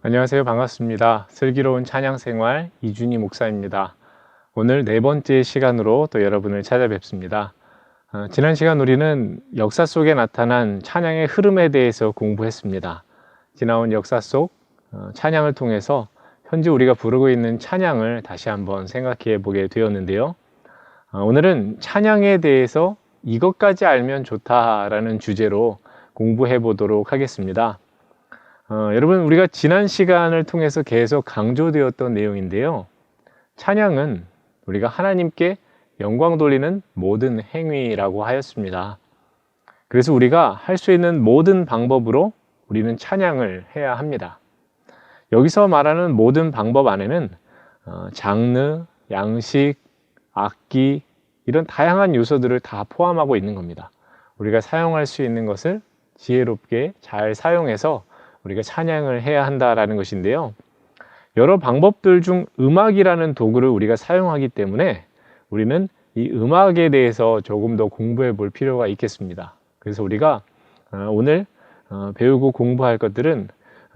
안녕하세요. 반갑습니다. 슬기로운 찬양생활 이준희 목사입니다. 오늘 네 번째 시간으로 또 여러분을 찾아뵙습니다. 지난 시간 우리는 역사 속에 나타난 찬양의 흐름에 대해서 공부했습니다. 지나온 역사 속 찬양을 통해서 현재 우리가 부르고 있는 찬양을 다시 한번 생각해 보게 되었는데요. 오늘은 찬양에 대해서 이것까지 알면 좋다라는 주제로 공부해 보도록 하겠습니다. 여러분, 우리가 지난 시간을 통해서 계속 강조되었던 내용인데요. 찬양은 우리가 하나님께 영광 돌리는 모든 행위라고 하였습니다. 그래서 우리가 할 수 있는 모든 방법으로 우리는 찬양을 해야 합니다. 여기서 말하는 모든 방법 안에는 장르, 양식, 악기 이런 다양한 요소들을 다 포함하고 있는 겁니다. 우리가 사용할 수 있는 것을 지혜롭게 잘 사용해서 우리가 찬양을 해야 한다라는 것인데요. 여러 방법들 중 음악이라는 도구를 우리가 사용하기 때문에 우리는 이 음악에 대해서 조금 더 공부해 볼 필요가 있겠습니다. 그래서 우리가 오늘 배우고 공부할 것들은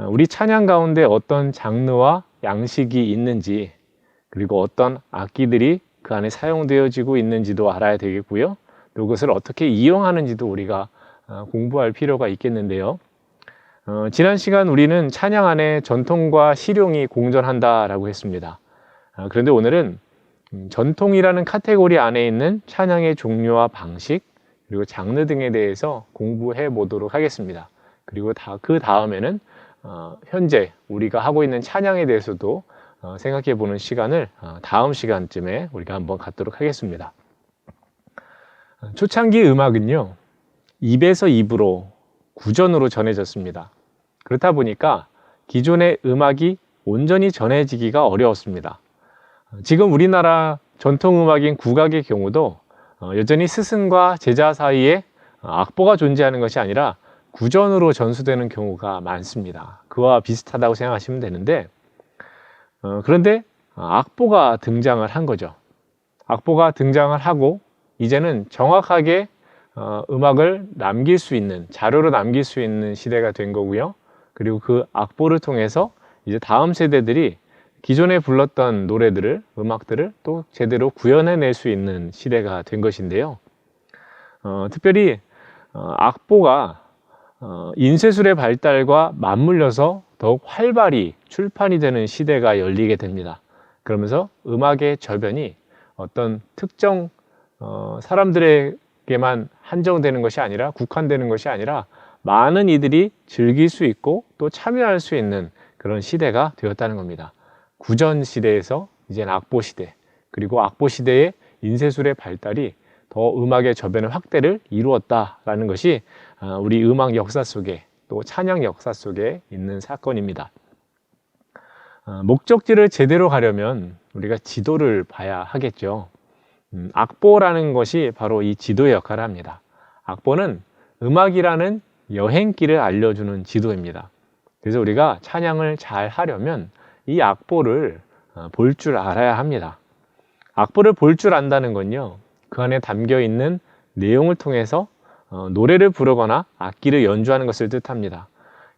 우리 찬양 가운데 어떤 장르와 양식이 있는지, 그리고 어떤 악기들이 그 안에 사용되어지고 있는지도 알아야 되겠고요. 또 그것을 어떻게 이용하는지도 우리가 공부할 필요가 있겠는데요. 지난 시간 우리는 찬양 안에 전통과 실용이 공존한다라고 했습니다. 그런데 오늘은 전통이라는 카테고리 안에 있는 찬양의 종류와 방식, 그리고 장르 등에 대해서 공부해 보도록 하겠습니다. 그리고 그 다음에는 현재 우리가 하고 있는 찬양에 대해서도 생각해 보는 시간을 다음 시간쯤에 우리가 한번 갖도록 하겠습니다. 초창기 음악은요, 입에서 입으로 구전으로 전해졌습니다. 그렇다 보니까 기존의 음악이 온전히 전해지기가 어려웠습니다. 지금 우리나라 전통음악인 국악의 경우도 여전히 스승과 제자 사이에 악보가 존재하는 것이 아니라 구전으로 전수되는 경우가 많습니다. 그와 비슷하다고 생각하시면 되는데, 그런데 악보가 등장을 한 거죠. 악보가 등장을 하고 이제는 정확하게 음악을 남길 수 있는, 자료로 남길 수 있는 시대가 된 거고요. 그리고 그 악보를 통해서 이제 다음 세대들이 기존에 불렀던 노래들을, 음악들을 또 제대로 구현해낼 수 있는 시대가 된 것인데요. 특별히 악보가 인쇄술의 발달과 맞물려서 더욱 활발히 출판이 되는 시대가 열리게 됩니다. 그러면서 음악의 저변이 어떤 특정 사람들에게만 한정되는 것이 아니라, 국한되는 것이 아니라 많은 이들이 즐길 수 있고 또 참여할 수 있는 그런 시대가 되었다는 겁니다. 구전 시대에서 이제는 악보 시대, 그리고 악보 시대의 인쇄술의 발달이 더 음악의 저변의 확대를 이루었다라는 것이 우리 음악 역사 속에, 또 찬양 역사 속에 있는 사건입니다. 목적지를 제대로 가려면 우리가 지도를 봐야 하겠죠. 악보라는 것이 바로 이 지도의 역할을 합니다. 악보는 음악이라는 여행길을 알려주는 지도입니다. 그래서 우리가 찬양을 잘 하려면 이 악보를 볼 줄 알아야 합니다. 악보를 볼 줄 안다는 건요, 그 안에 담겨 있는 내용을 통해서 노래를 부르거나 악기를 연주하는 것을 뜻합니다.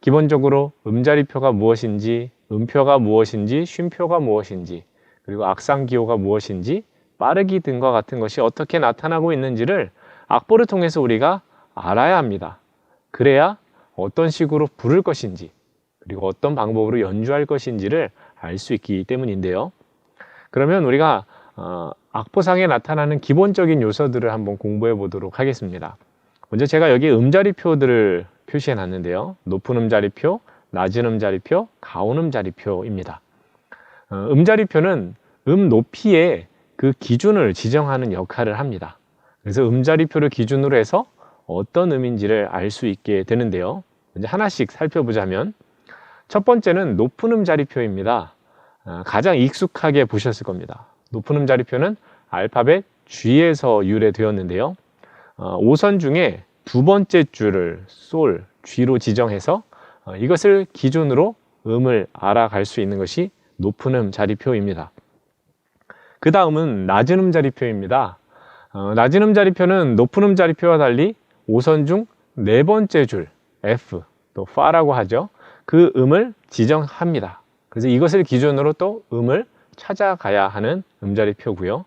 기본적으로 음자리표가 무엇인지, 음표가 무엇인지, 쉼표가 무엇인지, 그리고 악상기호가 무엇인지, 빠르기 등과 같은 것이 어떻게 나타나고 있는지를 악보를 통해서 우리가 알아야 합니다. 그래야 어떤 식으로 부를 것인지, 그리고 어떤 방법으로 연주할 것인지를 알 수 있기 때문인데요. 그러면 우리가 악보상에 나타나는 기본적인 요소들을 한번 공부해 보도록 하겠습니다. 먼저 제가 여기 음자리표들을 표시해 놨는데요. 높은 음자리표, 낮은 음자리표, 가운 음자리표입니다. 음자리표는 음 높이의 그 기준을 지정하는 역할을 합니다. 그래서 음자리표를 기준으로 해서 어떤 음인지를 알 수 있게 되는데요. 이제 하나씩 살펴보자면, 첫 번째는 높은 음자리표입니다. 가장 익숙하게 보셨을 겁니다. 높은 음자리표는 알파벳 G에서 유래되었는데요. 5선 중에 두 번째 줄을 솔, G로 지정해서 이것을 기준으로 음을 알아갈 수 있는 것이 높은 음자리표입니다. 그 다음은 낮은 음자리표입니다. 낮은 음자리표는 높은 음자리표와 달리 5선 중 네 번째 줄 F, 또 파라고 하죠. 그 음을 지정합니다. 그래서 이것을 기준으로 또 음을 찾아가야 하는 음자리표고요.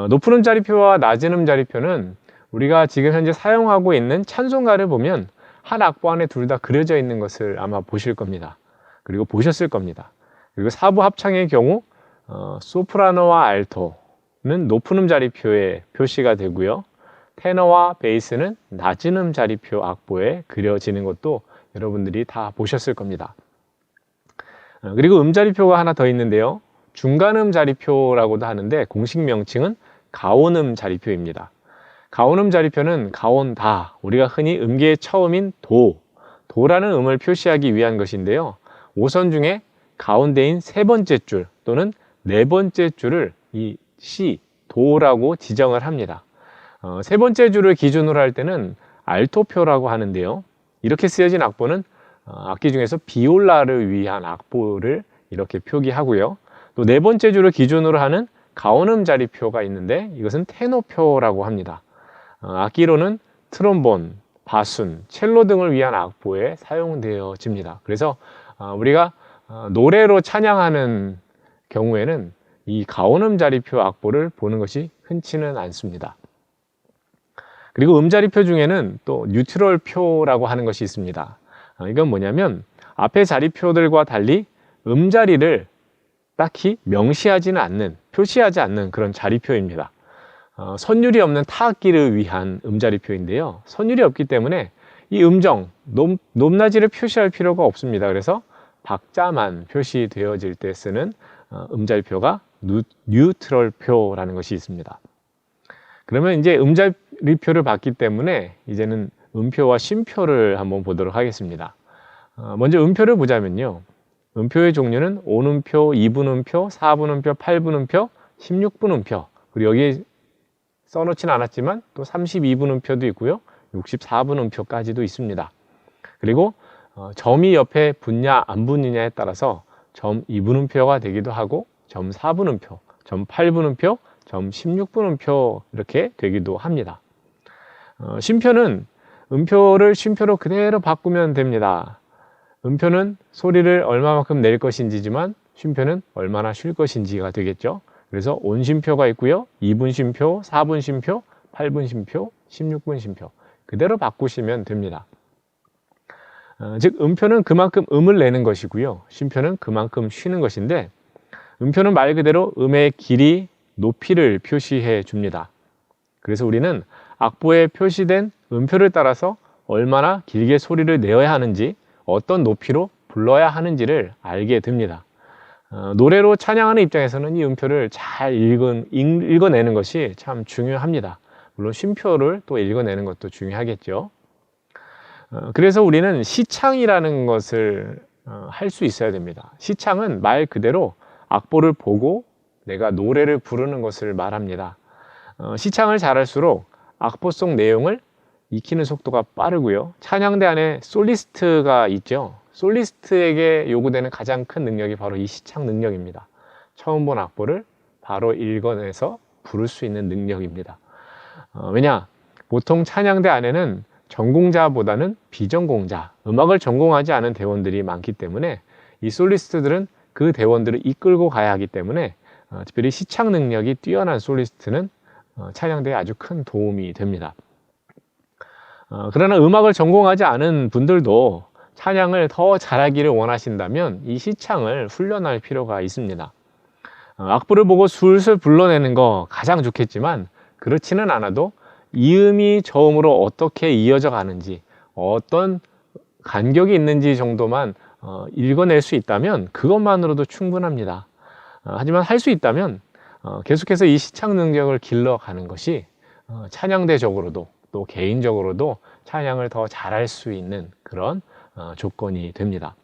높은 음자리표와 낮은 음자리표는 우리가 지금 현재 사용하고 있는 찬송가를 보면 한 악보 안에 둘 다 그려져 있는 것을 아마 보실 겁니다. 그리고 보셨을 겁니다. 그리고 사부 합창의 경우 소프라노와 알토는 높은 음자리표에 표시가 되고요. 테너와 베이스는 낮은 음자리표 악보에 그려지는 것도 여러분들이 다 보셨을 겁니다. 그리고 음자리표가 하나 더 있는데요. 중간음 자리표라고도 하는데 공식 명칭은 가온음 자리표입니다. 가온음 자리표는 가온다, 우리가 흔히 음계의 처음인 도라는 음을 표시하기 위한 것인데요. 5선 중에 가운데인 세 번째 줄 또는 네 번째 줄을 이 시, 도라고 지정을 합니다. 세 번째 줄을 기준으로 할 때는 알토표라고 하는데요. 이렇게 쓰여진 악보는 악기 중에서 비올라를 위한 악보를 이렇게 표기하고요. 또 네 번째 줄을 기준으로 하는 가온음 자리표가 있는데 이것은 테노표라고 합니다. 악기로는 트롬본, 바순, 첼로 등을 위한 악보에 사용되어집니다. 그래서 우리가 노래로 찬양하는 경우에는 이 가온음 자리표 악보를 보는 것이 흔치는 않습니다. 그리고 음자리표 중에는 또 뉴트럴표라고 하는 것이 있습니다. 이건 뭐냐면 앞에 자리표들과 달리 음자리를 딱히 명시하지는 않는, 표시하지 않는 그런 자리표입니다. 선율이 없는 타악기를 위한 음자리표인데요. 선율이 없기 때문에 이 음정, 높낮이를 표시할 필요가 없습니다. 그래서 박자만 표시되어질 때 쓰는 음자리표가 뉴트럴표라는 것이 있습니다. 그러면 이제 음자리표를 봤기 때문에 이제는 음표와 쉼표를 한번 보도록 하겠습니다. 먼저 음표를 보자면요. 음표의 종류는 5분음표, 2분음표, 4분음표, 8분음표, 16분음표, 그리고 여기에 써놓지는 않았지만 또 32분음표도 있고요. 64분음표까지도 있습니다. 그리고 점이 옆에 붙냐 안 붙느냐에 따라서 점 2분음표가 되기도 하고 점 4분음표, 점 8분음표, 점 16분음표 이렇게 되기도 합니다. 쉼표는 음표를 쉼표로 그대로 바꾸면 됩니다. 음표는 소리를 얼마만큼 낼 것인지지만 쉼표는 얼마나 쉴 것인지가 되겠죠. 그래서 온쉼표가 있고요. 2분 쉼표, 4분 쉼표, 8분 쉼표, 16분 쉼표 그대로 바꾸시면 됩니다. 즉 음표는 그만큼 음을 내는 것이고요. 쉼표는 그만큼 쉬는 것인데 음표는 말 그대로 음의 길이, 높이를 표시해 줍니다. 그래서 우리는 악보에 표시된 음표를 따라서 얼마나 길게 소리를 내어야 하는지, 어떤 높이로 불러야 하는지를 알게 됩니다. 노래로 찬양하는 입장에서는 이 음표를 잘 읽어내는 것이 참 중요합니다. 물론 쉼표를 또 읽어내는 것도 중요하겠죠. 그래서 우리는 시창이라는 것을 할 수 있어야 됩니다. 시창은 말 그대로 악보를 보고 내가 노래를 부르는 것을 말합니다. 시창을 잘할수록 악보 속 내용을 익히는 속도가 빠르고요. 찬양대 안에 솔리스트가 있죠. 솔리스트에게 요구되는 가장 큰 능력이 바로 이 시창 능력입니다. 처음 본 악보를 바로 읽어내서 부를 수 있는 능력입니다. 왜냐? 보통 찬양대 안에는 전공자보다는 비전공자, 음악을 전공하지 않은 대원들이 많기 때문에 이 솔리스트들은 그 대원들을 이끌고 가야 하기 때문에 특별히 시창 능력이 뛰어난 솔리스트는 찬양대에 아주 큰 도움이 됩니다. 그러나 음악을 전공하지 않은 분들도 찬양을 더 잘하기를 원하신다면 이 시창을 훈련할 필요가 있습니다. 악보를 보고 술술 불러내는 거 가장 좋겠지만 그렇지는 않아도 이음이 저음으로 어떻게 이어져 가는지, 어떤 간격이 있는지 정도만 읽어낼 수 있다면 그것만으로도 충분합니다. 하지만 할 수 있다면 계속해서 이 시창 능력을 길러가는 것이 찬양대적으로도 또 개인적으로도 찬양을 더 잘할 수 있는 그런 조건이 됩니다.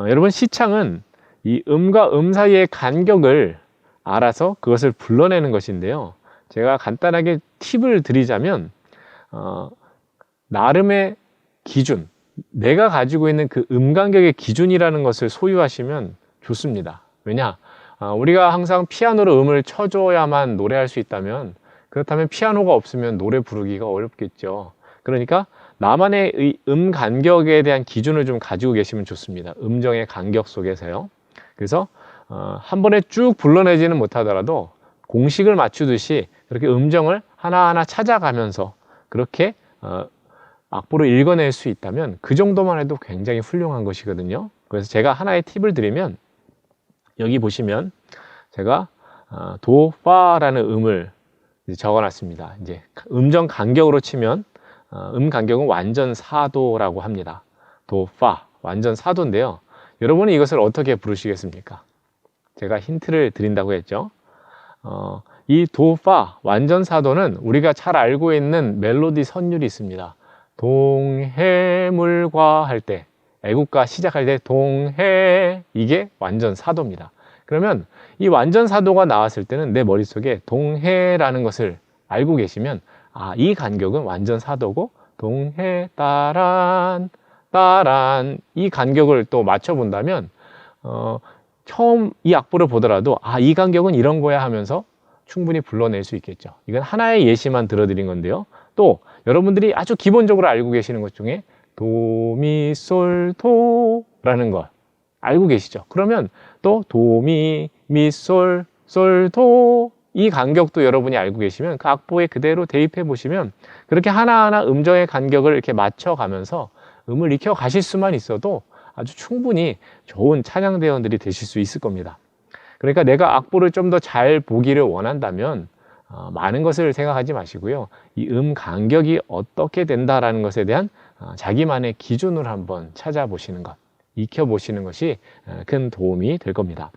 여러분, 시창은 이 음과 음 사이의 간격을 알아서 그것을 불러내는 것인데요. 제가 간단하게 팁을 드리자면 나름의 기준, 내가 가지고 있는 그 음간격의 기준이라는 것을 소유하시면 좋습니다. 왜냐? 우리가 항상 피아노로 음을 쳐줘야만 노래할 수 있다면, 그렇다면 피아노가 없으면 노래 부르기가 어렵겠죠. 그러니까 나만의 간격에 대한 기준을 좀 가지고 계시면 좋습니다. 음정의 간격 속에서요. 그래서 한 번에 쭉 불러내지는 못하더라도 공식을 맞추듯이 그렇게 음정을 하나하나 찾아가면서 그렇게 악보를 읽어낼 수 있다면 그 정도만 해도 굉장히 훌륭한 것이거든요. 그래서 제가 하나의 팁을 드리면, 여기 보시면 제가 도, 파라는 음을 적어놨습니다. 이제 음정 간격으로 치면 간격은 완전 4도라고 합니다. 도, 파, 완전 4도인데요. 여러분은 이것을 어떻게 부르시겠습니까? 제가 힌트를 드린다고 했죠. 이 도, 파, 완전 4도는 우리가 잘 알고 있는 멜로디 선율이 있습니다. 동해물과 할 때, 애국가 시작할 때 동해, 이게 완전 4도입니다. 그러면 이 완전 4도가 나왔을 때는 내 머릿속에 동해라는 것을 알고 계시면, 이 간격은 완전 4도고 동해 따란 따란, 이 간격을 또 맞춰본다면 처음 이 악보를 보더라도 이 간격은 이런 거야 하면서 충분히 불러낼 수 있겠죠. 이건 하나의 예시만 들어드린 건데요. 또 여러분들이 아주 기본적으로 알고 계시는 것 중에 도미솔도라는 걸 알고 계시죠. 그러면 또 도미미솔솔도, 이 간격도 여러분이 알고 계시면 그 악보에 그대로 대입해 보시면 그렇게 하나하나 음정의 간격을 이렇게 맞춰가면서 음을 익혀 가실 수만 있어도 아주 충분히 좋은 찬양대원들이 되실 수 있을 겁니다. 그러니까 내가 악보를 좀 더 잘 보기를 원한다면 많은 것을 생각하지 마시고요. 이 간격이 어떻게 된다라는 것에 대한 자기만의 기준을 한번 찾아보시는 것, 익혀보시는 것이 큰 도움이 될 겁니다.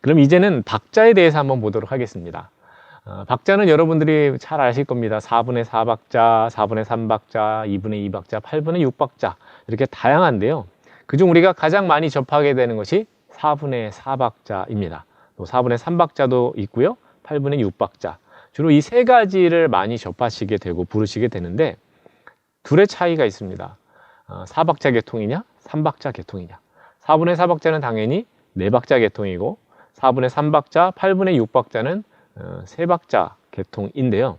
그럼 이제는 박자에 대해서 한번 보도록 하겠습니다. 박자는 여러분들이 잘 아실 겁니다. 4분의 4박자, 4분의 3박자, 2분의 2박자, 8분의 6박자, 이렇게 다양한데요. 그중 우리가 가장 많이 접하게 되는 것이 4분의 4박자입니다. 또 4분의 3박자도 있고요. 8분의 6박자. 주로 이 세 가지를 많이 접하시게 되고 부르시게 되는데, 둘의 차이가 있습니다. 4박자 계통이냐 3박자 계통이냐. 4분의 4박자는 당연히 4박자 계통이고, 4분의 3박자, 8분의 6박자는 3박자 계통인데요.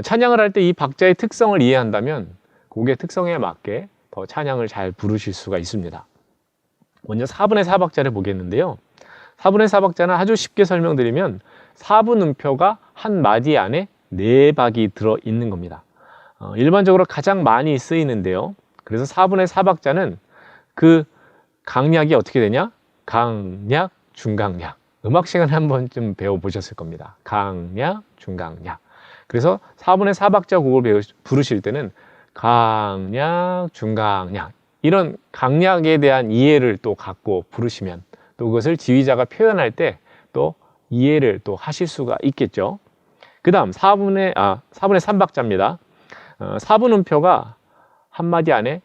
찬양을 할 때 이 박자의 특성을 이해한다면 곡의 특성에 맞게 더 찬양을 잘 부르실 수가 있습니다. 먼저 4분의 4박자를 보겠는데요. 4분의 4박자는 아주 쉽게 설명드리면 4분 음표가 한 마디 안에 4박이 들어있는 겁니다. 일반적으로 가장 많이 쓰이는데요. 그래서 4분의 4박자는 그 강약이 어떻게 되냐? 강약, 중강약. 음악 시간에 한번 좀 배워보셨을 겁니다. 강약, 중강약. 그래서 4분의 4박자 곡을 부르실 때는 강약, 중강약, 이런 강약에 대한 이해를 또 갖고 부르시면 또 그것을 지휘자가 표현할 때 또 이해를 또 하실 수가 있겠죠. 그 다음 4분의 3박자입니다. 4분 음표가 한 마디 안에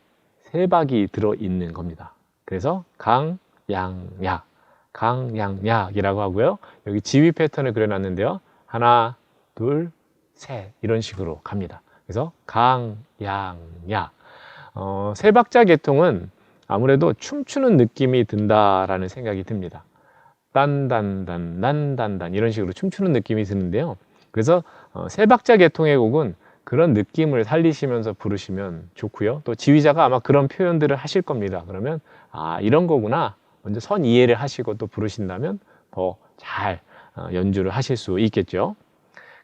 3박이 들어있는 겁니다. 그래서 강양약, 강양약이라고 하고요. 여기 지휘 패턴을 그려놨는데요. 하나, 둘, 셋, 이런 식으로 갑니다. 그래서 강양약. 3박자 계통은 아무래도 춤추는 느낌이 든다라는 생각이 듭니다. 딴단단, 난단단, 이런 식으로 춤추는 느낌이 드는데요. 그래서 3박자 계통의 곡은 그런 느낌을 살리시면서 부르시면 좋고요. 또 지휘자가 아마 그런 표현들을 하실 겁니다. 그러면 이런 거구나, 먼저 선 이해를 하시고 또 부르신다면 더 잘 연주를 하실 수 있겠죠.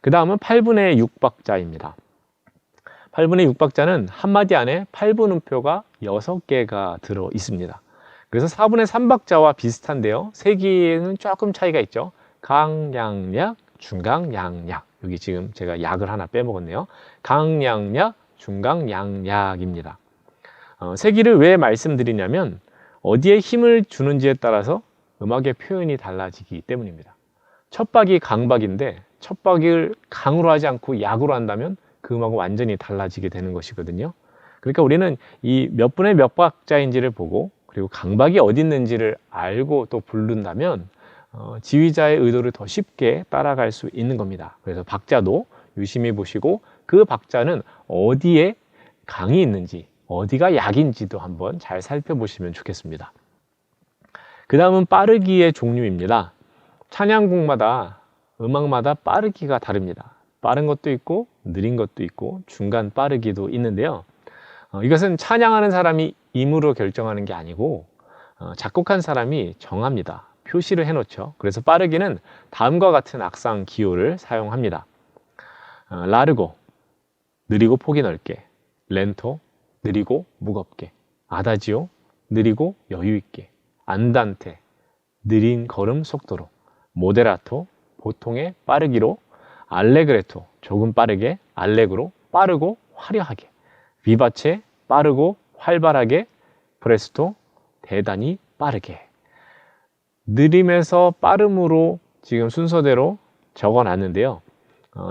그 다음은 8분의 6박자입니다. 8분의 6박자는 한 마디 안에 8분 음표가 6개가 들어 있습니다. 그래서 4분의 3박자와 비슷한데요. 세기에는 조금 차이가 있죠. 강양약, 중강양약. 여기 지금 제가 약을 하나 빼먹었네요. 강양약, 중강양약입니다. 세기를 왜 말씀드리냐면 어디에 힘을 주는지에 따라서 음악의 표현이 달라지기 때문입니다. 첫 박이 강박인데 첫 박을 강으로 하지 않고 약으로 한다면 그 음악은 완전히 달라지게 되는 것이거든요. 그러니까 우리는 이 몇 분의 몇 박자인지를 보고, 그리고 강박이 어디 있는지를 알고 또 부른다면 지휘자의 의도를 더 쉽게 따라갈 수 있는 겁니다. 그래서 박자도 유심히 보시고 그 박자는 어디에 강이 있는지, 어디가 약인지도 한번 잘 살펴보시면 좋겠습니다. 그 다음은 빠르기의 종류입니다. 찬양곡마다, 음악마다 빠르기가 다릅니다. 빠른 것도 있고 느린 것도 있고 중간 빠르기도 있는데요. 이것은 찬양하는 사람이 임으로 결정하는 게 아니고 작곡한 사람이 정합니다. 표시를 해놓죠. 그래서 빠르기는 다음과 같은 악상 기호를 사용합니다. 라르고, 느리고 폭이 넓게. 렌토, 느리고 무겁게. 아다지오, 느리고 여유 있게. 안단테, 느린 걸음 속도로. 모데라토, 보통의 빠르기로. 알레그레토, 조금 빠르게. 알레그로, 빠르고 화려하게. 비바체, 빠르고 활발하게. 프레스토, 대단히 빠르게. 느림에서 빠름으로 지금 순서대로 적어놨는데요.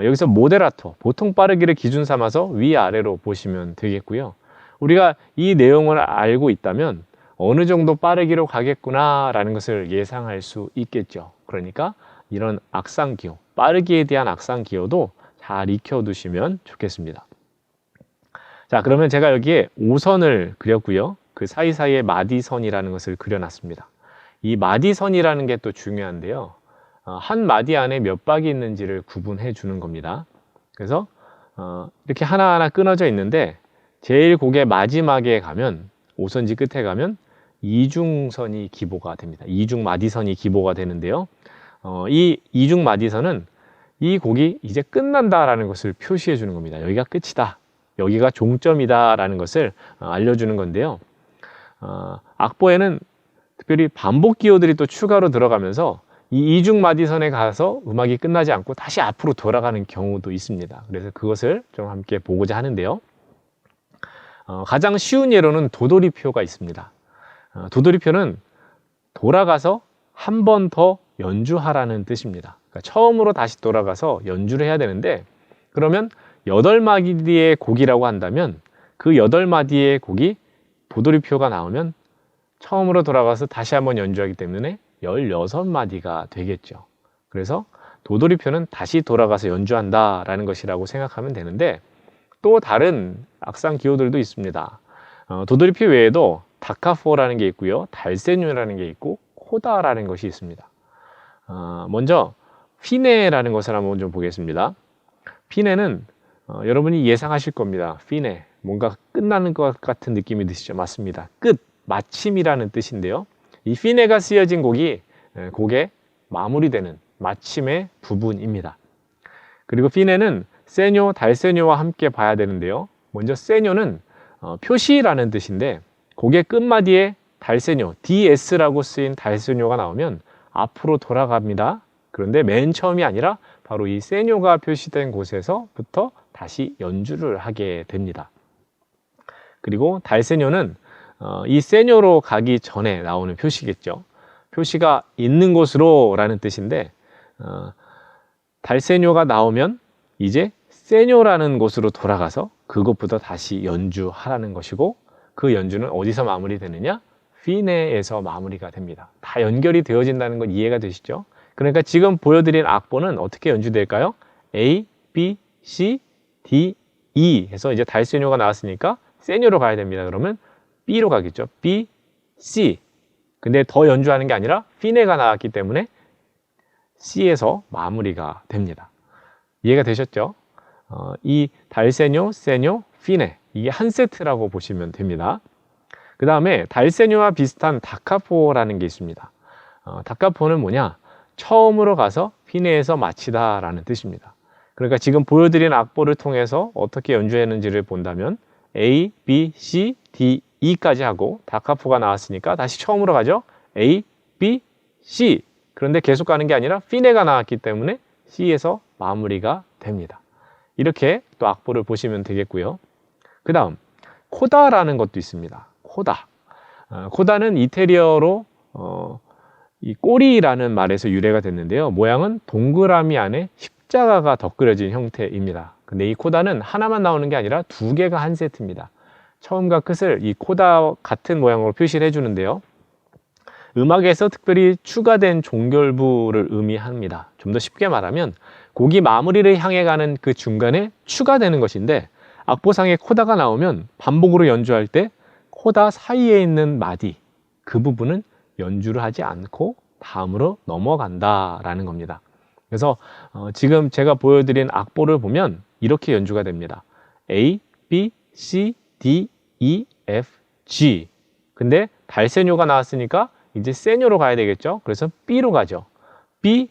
여기서 모데라토, 보통 빠르기를 기준 삼아서 위아래로 보시면 되겠고요. 우리가 이 내용을 알고 있다면 어느 정도 빠르기로 가겠구나 라는 것을 예상할 수 있겠죠. 그러니까 이런 악상기호, 빠르기에 대한 악상기호도 잘 익혀두시면 좋겠습니다. 자, 그러면 제가 여기에 5선을 그렸고요. 그 사이사이에 마디선이라는 것을 그려놨습니다. 이 마디선이라는 게 또 중요한데요. 한 마디 안에 몇 박이 있는지를 구분해 주는 겁니다. 그래서 이렇게 하나하나 끊어져 있는데 제일 곡의 마지막에 가면 5선지 끝에 가면 이중선이 기보가 됩니다. 이중 마디선이 기보가 되는데요. 이 이중 마디선은 이 곡이 이제 끝난다라는 것을 표시해 주는 겁니다. 여기가 끝이다. 여기가 종점이다 라는 것을 알려주는 건데요. 악보에는 특별히 반복 기호들이 또 추가로 들어가면서 이 이중 마디선에 가서 음악이 끝나지 않고 다시 앞으로 돌아가는 경우도 있습니다. 그래서 그것을 좀 함께 보고자 하는데요. 가장 쉬운 예로는 도돌이표가 있습니다. 도돌이표는 돌아가서 한 번 더 연주하라는 뜻입니다. 그러니까 처음으로 다시 돌아가서 연주를 해야 되는데 그러면 8마디의 곡이라고 한다면 그 8마디의 곡이 도돌이표가 나오면 처음으로 돌아가서 다시 한번 연주하기 때문에 16마디가 되겠죠. 그래서 도돌이표는 다시 돌아가서 연주한다라는 것이라고 생각하면 되는데 또 다른 악상 기호들도 있습니다. 도돌이표 외에도 다카포라는 게 있고요. 달세뇨라는 게 있고 코다라는 것이 있습니다. 먼저 피네라는 것을 한번 좀 보겠습니다. 피네는 여러분이 예상하실 겁니다. 피네, 뭔가 끝나는 것 같은 느낌이 드시죠? 맞습니다. 끝, 마침이라는 뜻인데요. 이 피네가 쓰여진 곡이 곡의 마무리되는 마침의 부분입니다. 그리고 피네는 세뇨, 달세뇨와 함께 봐야 되는데요. 먼저 세뇨는 표시라는 뜻인데 곡의 끝마디에 달세뇨, DS라고 쓰인 달세뇨가 나오면 앞으로 돌아갑니다. 그런데 맨 처음이 아니라 바로 이 세뇨가 표시된 곳에서부터 다시 연주를 하게 됩니다. 그리고 달세뇨는 이 세뇨로 가기 전에 나오는 표시겠죠. 표시가 있는 곳으로 라는 뜻인데 달세뇨가 나오면 이제 세뇨라는 곳으로 돌아가서 그곳부터 다시 연주하라는 것이고 그 연주는 어디서 마무리되느냐? 피네에서 마무리가 됩니다. 다 연결이 되어진다는 건 이해가 되시죠? 그러니까 지금 보여드린 악보는 어떻게 연주될까요? A, B, C, D, E 해서 이제 달세뇨가 나왔으니까 세뇨로 가야 됩니다. 그러면 B로 가겠죠. B, C. 근데 더 연주하는 게 아니라 피네가 나왔기 때문에 C에서 마무리가 됩니다. 이해가 되셨죠? 이 달세뇨, 세뇨, 피네 이게 한 세트라고 보시면 됩니다. 그 다음에 달세뇨와 비슷한 다카포라는 게 있습니다. 다카포는 뭐냐? 처음으로 가서 피네에서 마치다 라는 뜻입니다. 그러니까 지금 보여드린 악보를 통해서 어떻게 연주했는지를 본다면 A, B, C, D, E까지 하고 다카포가 나왔으니까 다시 처음으로 가죠. A, B, C. 그런데 계속 가는 게 아니라 피네가 나왔기 때문에 C에서 마무리가 됩니다. 이렇게 또 악보를 보시면 되겠고요. 그 다음 코다라는 것도 있습니다. 코다. 코다는 이태리어로 이 꼬리라는 말에서 유래가 됐는데요. 모양은 동그라미 안에 십자가가 덧그려진 형태입니다. 근데 이 코다는 하나만 나오는 게 아니라 두 개가 한 세트입니다. 처음과 끝을 이 코다 같은 모양으로 표시를 해주는데요. 음악에서 특별히 추가된 종결부를 의미합니다. 좀 더 쉽게 말하면 곡이 마무리를 향해 가는 그 중간에 추가되는 것인데 악보상에 코다가 나오면 반복으로 연주할 때 코다 사이에 있는 마디 그 부분은 연주를 하지 않고 다음으로 넘어간다라는 겁니다. 그래서 지금 제가 보여드린 악보를 보면 이렇게 연주가 됩니다. A, B, C, D, E, F, G. 근데 달세뇨가 나왔으니까 이제 세뇨로 가야 되겠죠. 그래서 B로 가죠. B,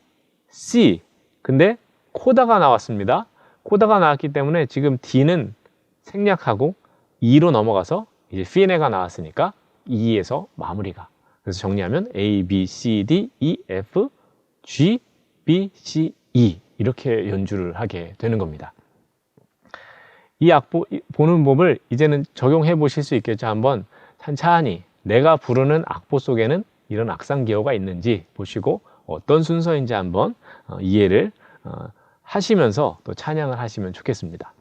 C. 근데 코다가 나왔습니다. 코다가 나왔기 때문에 지금 D는 생략하고 E로 넘어가서 이제 피네가 나왔으니까 E에서 마무리가. 그래서 정리하면 A, B, C, D, E, F, G, B, C, E 이렇게 연주를 하게 되는 겁니다. 이 악보 보는 법을 이제는 적용해 보실 수 있겠죠. 한번 찬찬히 내가 부르는 악보 속에는 이런 악상 기호가 있는지 보시고 어떤 순서인지 한번 이해를 하시면서 또 찬양을 하시면 좋겠습니다.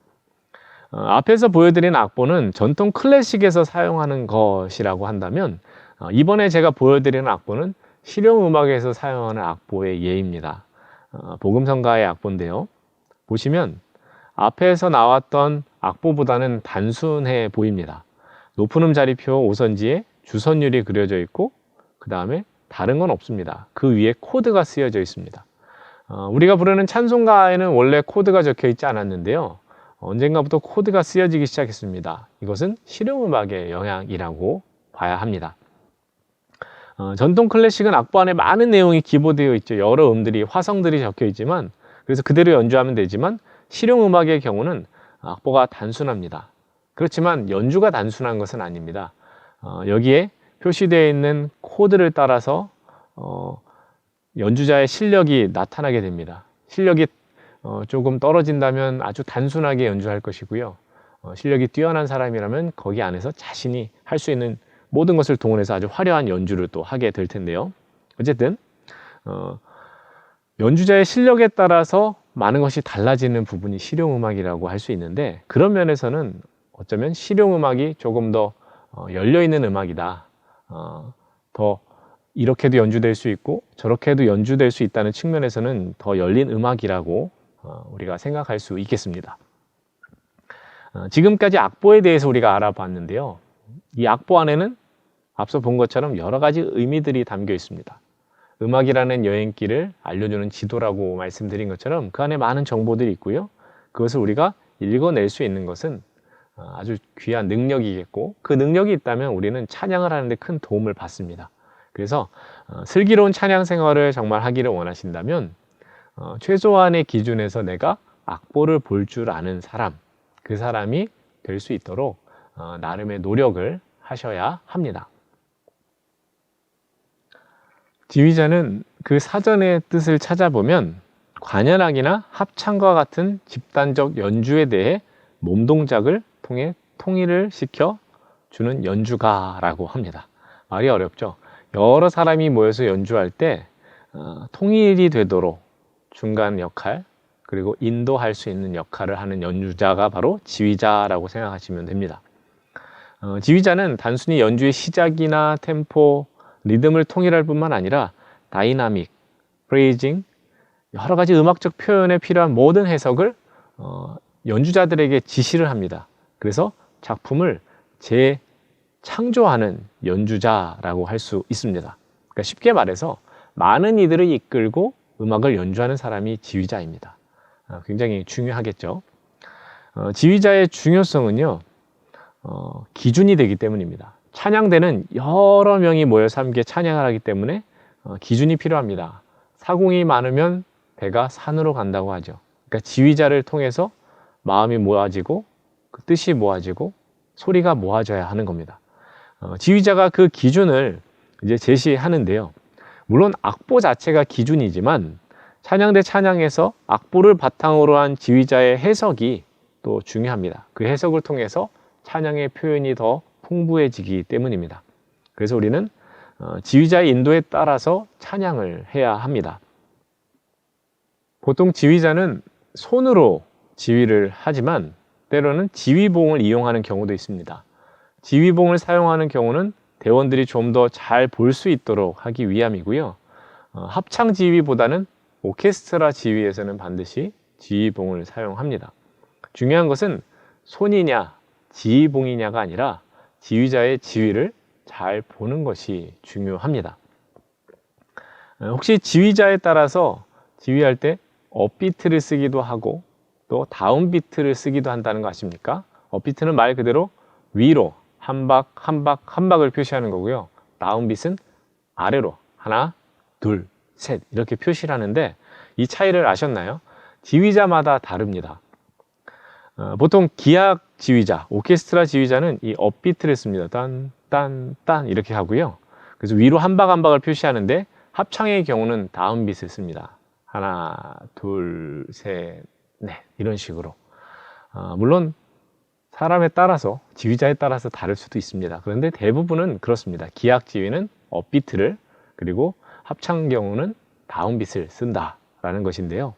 앞에서 보여드린 악보는 전통 클래식에서 사용하는 것이라고 한다면 이번에 제가 보여드리는 악보는 실용음악에서 사용하는 악보의 예입니다. 복음성가의 악보인데요. 보시면 앞에서 나왔던 악보보다는 단순해 보입니다. 높은 음 자리표 오선지에 주선율이 그려져 있고 그 다음에 다른 건 없습니다. 그 위에 코드가 쓰여져 있습니다. 우리가 부르는 찬송가에는 원래 코드가 적혀 있지 않았는데요. 언젠가부터 코드가 쓰여지기 시작했습니다. 이것은 실용음악의 영향이라고 봐야 합니다. 전통 클래식은 악보 안에 많은 내용이 기보되어 있죠. 여러 음들이 화성들이 적혀 있지만 그래서 그대로 연주하면 되지만 실용음악의 경우는 악보가 단순합니다. 그렇지만 연주가 단순한 것은 아닙니다. 여기에 표시되어 있는 코드를 따라서 연주자의 실력이 나타나게 됩니다. 실력이 조금 떨어진다면 아주 단순하게 연주할 것이고요. 실력이 뛰어난 사람이라면 거기 안에서 자신이 할 수 있는 모든 것을 동원해서 아주 화려한 연주를 또 하게 될 텐데요. 어쨌든 연주자의 실력에 따라서 많은 것이 달라지는 부분이 실용음악이라고 할 수 있는데 그런 면에서는 어쩌면 실용음악이 조금 더 열려있는 음악이다. 더 이렇게도 연주될 수 있고 저렇게도 연주될 수 있다는 측면에서는 더 열린 음악이라고 우리가 생각할 수 있겠습니다. 지금까지 악보에 대해서 우리가 알아봤는데요. 이 악보 안에는 앞서 본 것처럼 여러 가지 의미들이 담겨 있습니다. 음악이라는 여행길을 알려주는 지도라고 말씀드린 것처럼 그 안에 많은 정보들이 있고요. 그것을 우리가 읽어낼 수 있는 것은 아주 귀한 능력이겠고 그 능력이 있다면 우리는 찬양을 하는데 큰 도움을 받습니다. 그래서 슬기로운 찬양 생활을 정말 하기를 원하신다면 최소한의 기준에서 내가 악보를 볼 줄 아는 사람, 그 사람이 될 수 있도록 나름의 노력을 하셔야 합니다. 지휘자는 그 사전의 뜻을 찾아보면 관현악이나 합창과 같은 집단적 연주에 대해 몸동작을 통해 통일을 시켜 주는 연주가라고 합니다. 말이 어렵죠. 여러 사람이 모여서 연주할 때 통일이 되도록 중간 역할 그리고 인도할 수 있는 역할을 하는 연주자가 바로 지휘자라고 생각하시면 됩니다. 지휘자는 단순히 연주의 시작이나 템포, 리듬을 통일할 뿐만 아니라 다이나믹, 프레이징, 여러 가지 음악적 표현에 필요한 모든 해석을 연주자들에게 지시를 합니다. 그래서 작품을 재창조하는 연주자라고 할 수 있습니다. 그러니까 쉽게 말해서 많은 이들을 이끌고 음악을 연주하는 사람이 지휘자입니다. 굉장히 중요하겠죠. 지휘자의 중요성은요, 기준이 되기 때문입니다. 찬양대는 여러 명이 모여서 함께 찬양을 하기 때문에 기준이 필요합니다. 사공이 많으면 배가 산으로 간다고 하죠. 그러니까 지휘자를 통해서 마음이 모아지고 그 뜻이 모아지고 소리가 모아져야 하는 겁니다. 지휘자가 그 기준을 이제 제시하는데요. 물론 악보 자체가 기준이지만 찬양대 찬양에서 악보를 바탕으로 한 지휘자의 해석이 또 중요합니다. 그 해석을 통해서 찬양의 표현이 더 풍부해지기 때문입니다. 그래서 우리는 지휘자의 인도에 따라서 찬양을 해야 합니다. 보통 지휘자는 손으로 지휘를 하지만 때로는 지휘봉을 이용하는 경우도 있습니다. 지휘봉을 사용하는 경우는 대원들이 좀 더 잘 볼 수 있도록 하기 위함이고요. 합창 지휘보다는 오케스트라 지휘에서는 반드시 지휘봉을 사용합니다. 중요한 것은 손이냐 지휘봉이냐가 아니라 지휘자의 지휘를 잘 보는 것이 중요합니다. 혹시 지휘자에 따라서 지휘할 때 업비트를 쓰기도 하고 또 다운비트를 쓰기도 한다는 거 아십니까? 업비트는 말 그대로 위로 한 박, 한 박, 한 박을 표시하는 거고요. 다운빗은 아래로 하나, 둘, 셋 이렇게 표시를 하는데 이 차이를 아셨나요? 지휘자마다 다릅니다. 보통 기악 지휘자, 오케스트라 지휘자는 이 업비트를 씁니다. 딴, 딴, 딴 이렇게 하고요. 그래서 위로 한 박 한 박을 표시하는데 합창의 경우는 다운빗을 씁니다. 하나, 둘, 셋, 넷 이런 식으로. 물론 사람에 따라서 지휘자에 따라서 다를 수도 있습니다. 그런데 대부분은 그렇습니다. 기악 지휘는 업비트를 그리고 합창 경우는 다운빗을 쓴다라는 것인데요.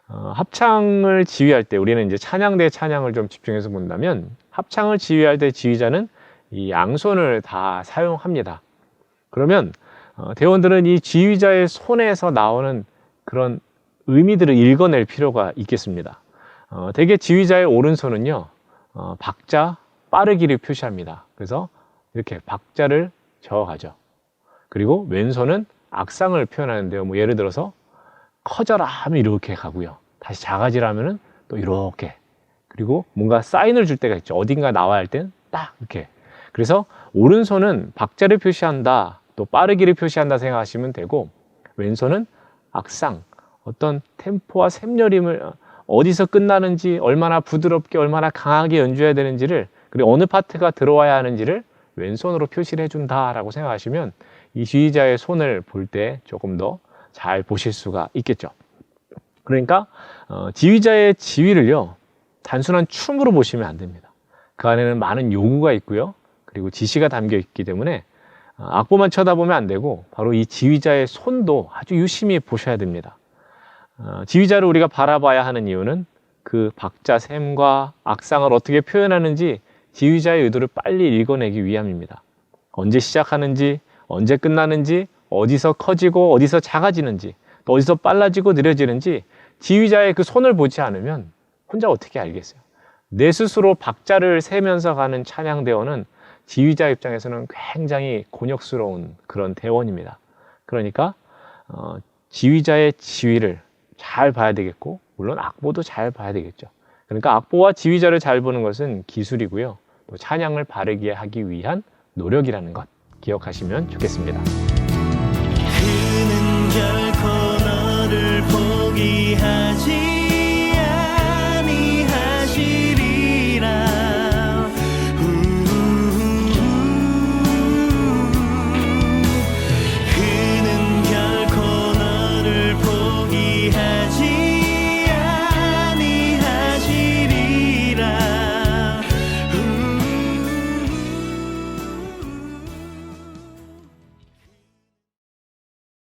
합창을 지휘할 때 우리는 이제 찬양 대 찬양을 좀 집중해서 본다면 합창을 지휘할 때 지휘자는 이 양손을 다 사용합니다. 그러면 대원들은 이 지휘자의 손에서 나오는 그런 의미들을 읽어낼 필요가 있겠습니다. 대개 지휘자의 오른손은요, 박자 빠르기를 표시합니다. 그래서 이렇게 박자를 저어가죠. 그리고 왼손은 악상을 표현하는데요. 뭐 예를 들어서 커져라 하면 이렇게 가고요. 다시 작아지라 하면은 또 이렇게. 그리고 뭔가 사인을 줄 때가 있죠. 어딘가 나와야 할 땐 딱 이렇게. 그래서 오른손은 박자를 표시한다, 또 빠르기를 표시한다 생각하시면 되고, 왼손은 악상, 어떤 템포와 샘여림을 어디서 끝나는지, 얼마나 부드럽게, 얼마나 강하게 연주해야 되는지를, 그리고 어느 파트가 들어와야 하는지를 왼손으로 표시를 해준다라고 생각하시면 이 지휘자의 손을 볼 때 조금 더 잘 보실 수가 있겠죠. 그러니까 지휘자의 지휘를요, 단순한 춤으로 보시면 안 됩니다. 그 안에는 많은 요구가 있고요. 그리고 지시가 담겨 있기 때문에 악보만 쳐다보면 안 되고 바로 이 지휘자의 손도 아주 유심히 보셔야 됩니다. 지휘자를 우리가 바라봐야 하는 이유는 그 박자 샘과 악상을 어떻게 표현하는지 지휘자의 의도를 빨리 읽어내기 위함입니다. 언제 시작하는지, 언제 끝나는지, 어디서 커지고 어디서 작아지는지, 또 어디서 빨라지고 느려지는지 지휘자의 그 손을 보지 않으면 혼자 어떻게 알겠어요? 내 스스로 박자를 세면서 가는 찬양 대원은 지휘자 입장에서는 굉장히 곤욕스러운 그런 대원입니다. 그러니까 지휘자의 지휘를 잘 봐야 되겠고, 물론 악보도 잘 봐야 되겠죠. 그러니까 악보와 지휘자를 잘 보는 것은 기술이고요. 또 찬양을 바르게 하기 위한 노력이라는 것 기억하시면 좋겠습니다. 그는 결코 너를 포기하지